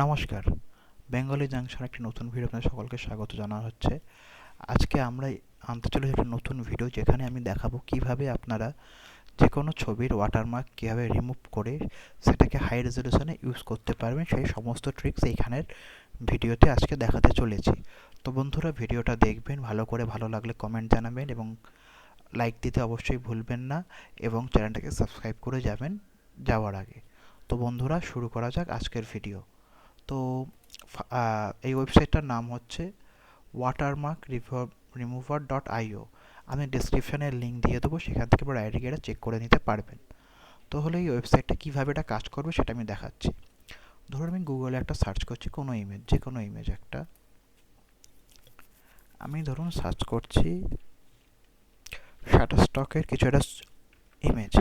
নমস্কার, Bengali junction একটি নতুন ভিডিও আপনাদের সকলকে স্বাগত জানানো হচ্ছে। আজকে আমরা আনতে চলেছি একটা নতুন ভিডিও, যেখানে আমি দেখাবো কিভাবে আপনারা যে কোনো ছবির ওয়াটারমার্ক কীভাবে রিমুভ করে সেটাকে হাই রেজলিউশনে ইউজ করতে পারবেন, সেই সমস্ত ট্রিক্স এইখানের ভিডিওতে আজকে দেখাতে চলেছি। তো বন্ধুরা, ভিডিওটা দেখবেন, ভালো করে, ভালো লাগলে কমেন্ট জানাবেন এবং লাইক দিতে অবশ্যই ভুলবেন না এবং চ্যানেলটাকে সাবস্ক্রাইব করে যাবেন যাওয়ার আগে। তো বন্ধুরা, শুরু করা যাক আজকের ভিডিও। তো এই ওয়েবসাইটটার নাম হচ্ছে ওয়াটারমার্ক রিমুভার.io। আমি ডিসক্রিপশানে লিঙ্ক দিয়ে দেবো, সেখান থেকে ডাইরেক্ট গিয়ে চেক করে নিতে পারবেন। তো হলে এই ওয়েবসাইটটা কীভাবে এটা কাজ করবে সেটা আমি দেখাচ্ছি। ধরুন আমি গুগলে একটা সার্চ করছি কোনো ইমেজ, যে কোনো ইমেজ একটা। আমি ধরুন সার্চ করছি শাটারস্টকের কিছু একটা ইমেজ,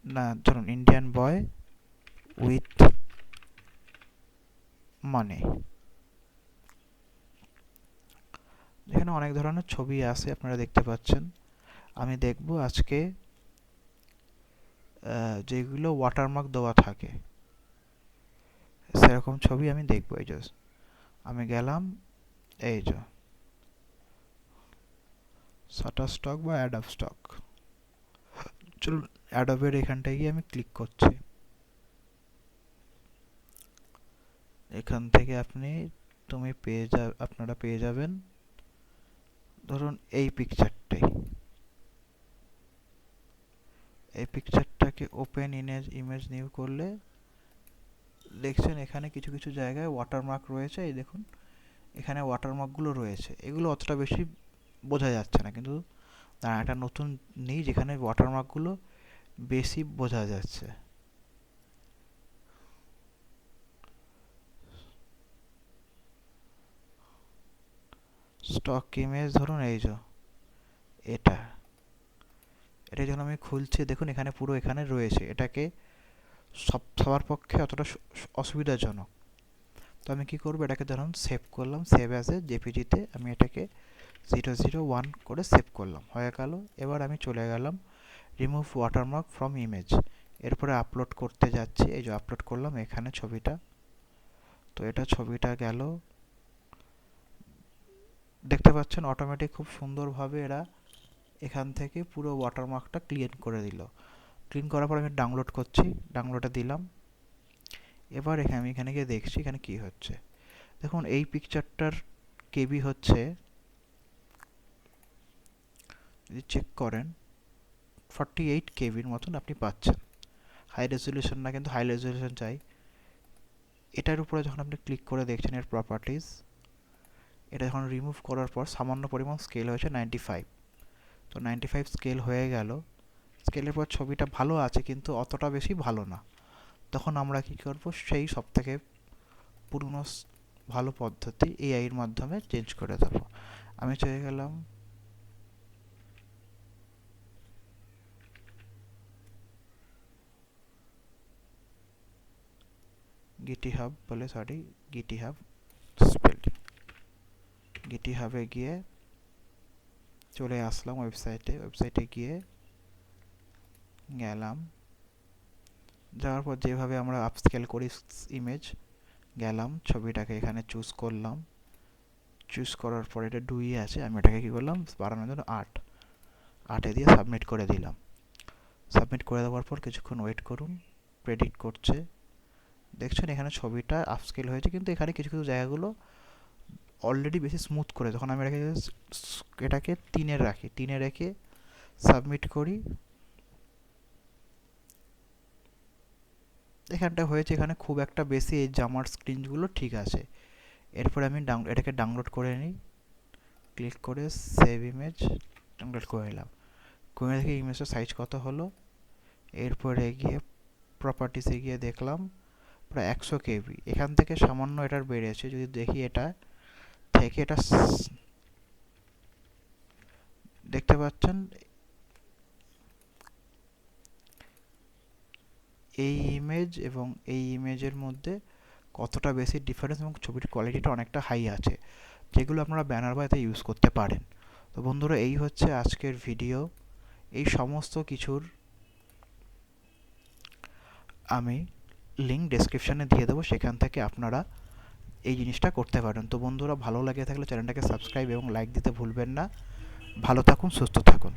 না ধরুন ইন্ডিয়ান বয় উইথ মানি। এখানে অনেক ধরনের ছবি আছে, আপনারা দেখতে পাচ্ছেন। আমি দেখব আজকে যেগুলো ওয়াটারমার্ক দেওয়া থাকে সেরকম ছবি আমি দেখব। এই যে আমি গেলাম, এই যে শাটারস্টক বা অ্যাডব স্টক। চলুন অ্যাডবের এখানটায় গিয়ে আমি ক্লিক করছি। এখান থেকে আপনারা পেয়ে যাবেন ধরুন এই পিকচারটাকে ওপেন ইমেজ নিউ করলে দেখছেন এখানে কিছু কিছু জায়গায় ওয়াটারমার্ক রয়েছে। এই দেখুন এখানে ওয়াটারমার্কগুলো রয়েছে, এগুলো অতটা বেশি বোঝা যাচ্ছে না, কিন্তু একটা নতুন নেই যেখানে ওয়াটারমার্কগুলো বেশি বোঝা যাচ্ছে। স্টক ইমেজ ধরুন এই যে এটা যখন আমি খুলছি দেখুন এখানে পুরো এখানে রয়েছে। এটাকে সবার পক্ষে অতটা অসুবিধাজনক। তো আমি কি করব, এটাকে ধরুন সেভ করলাম, সেভ অ্যাজ এ জেপিজিতে। আমি এটাকে 001 করে সেভ করলাম, হয়ে গেল। এবার আমি চলে গেলাম রিমুভ ওয়াটারমার্ক ফ্রম ইমেজ। এরপরে আপলোড করতে যাচ্ছি, এই যে আপলোড করলাম এখানে ছবিটা। তো এটা ছবিটা গেল, দেখতে পাচ্ছেন অটোমেটিক খুব সুন্দরভাবে এরা এখান থেকে পুরো ওয়াটারমার্কটা ক্লিন করে দিল। ক্লিন করার পর আমি ডাউনলোড করছি, ডাউনলোডে দিলাম। এবার আমি এখানে গিয়ে দেখছি এখানে কি হচ্ছে। দেখুন এই পিকচারটার কেবি হচ্ছে, যদি চেক করেন 48 কেবির মতন আপনি পাচ্ছেন। হাই রেজলিউশন না, কিন্তু হাই রেজলিউশন চাই। এটার উপরে যখন আপনি ক্লিক করে দেখছেন এর প্রপার্টিজ, এটা যখন রিমুভ করার পর সামান্য পরিমাণ স্কেল হয়েছে 95। তো 95 স্কেল হয়ে গেল। স্কেলের পর ছবিটা ভালো আছে কিন্তু অতটা বেশি ভালো না। তখন আমরা কি করব, সেই সবথেকে পুরনো ভালো পদ্ধতি এআই এর মাধ্যমে চেঞ্জ করে দেব। আমি চলে গেলাম গিটিহাবে গিয়ে চলে আসলাম ওয়েবসাইটে গিয়ে গেলাম। যাওয়ার পর যেভাবে আমরা আপস্কেল করি ইমেজ, গেলাম ছবিটাকে এখানে চুজ করলাম। চুজ করার পর এটা 2 আছে, আমি এটাকে কী করলাম বাড়ানোর জন্য 8 দিয়ে সাবমিট করে দিলাম। সাবমিট করে দেওয়ার পর কিছুক্ষণ ওয়েট করুন, প্রেডিক্ট করছে। দেখছেন এখানে ছবিটা আপস্কেল হয়েছে, কিন্তু এখানে কিছু কিছু জায়গাগুলো অলরেডি বেশি স্মুথ করে। যখন আমি এটাকে 3-এ রাখি, 3-এ রেখে সাবমিট করি, এখানটা হয়েছে। এখানে খুব একটা বেশি এই জামার স্ক্রিনগুলো ঠিক আছে। এরপরে আমি এটাকে ডাউনলোড করে নিই, ক্লিক করে সেভ ইমেজ ডাউনলোড করে নিলাম। করে দেখি ইমেজের সাইজ কত হলো। এরপরে গিয়ে প্রপার্টিসে গিয়ে দেখলাম প্রায় 100 কেবি। এখান থেকে সামান্য এটার বেড়েছে। যদি দেখি এটা থেকে, এটা দেখতে পাচ্ছেন এই ইমেজ এবং এই ইমেজের মধ্যে কতটা বেশি ডিফারেন্স, এবং ছবির কোয়ালিটিটা অনেকটা হাই আছে, যেগুলো আপনারা ব্যানার বা এতে ইউজ করতে পারেন। তো বন্ধুরা, এই হচ্ছে আজকের ভিডিও। এই সমস্ত কিছুর আমি লিঙ্ক ডেসক্রিপশানে দিয়ে দেবো, সেখান থেকে আপনারা এই জিনিসটা করতে পারেন। তো বন্ধুরা, ভালো লাগে থাকলে চ্যানেলটাকে সাবস্ক্রাইব এবং লাইক দিতে ভুলবেন না। ভালো থাকুন, সুস্থ থাকুন।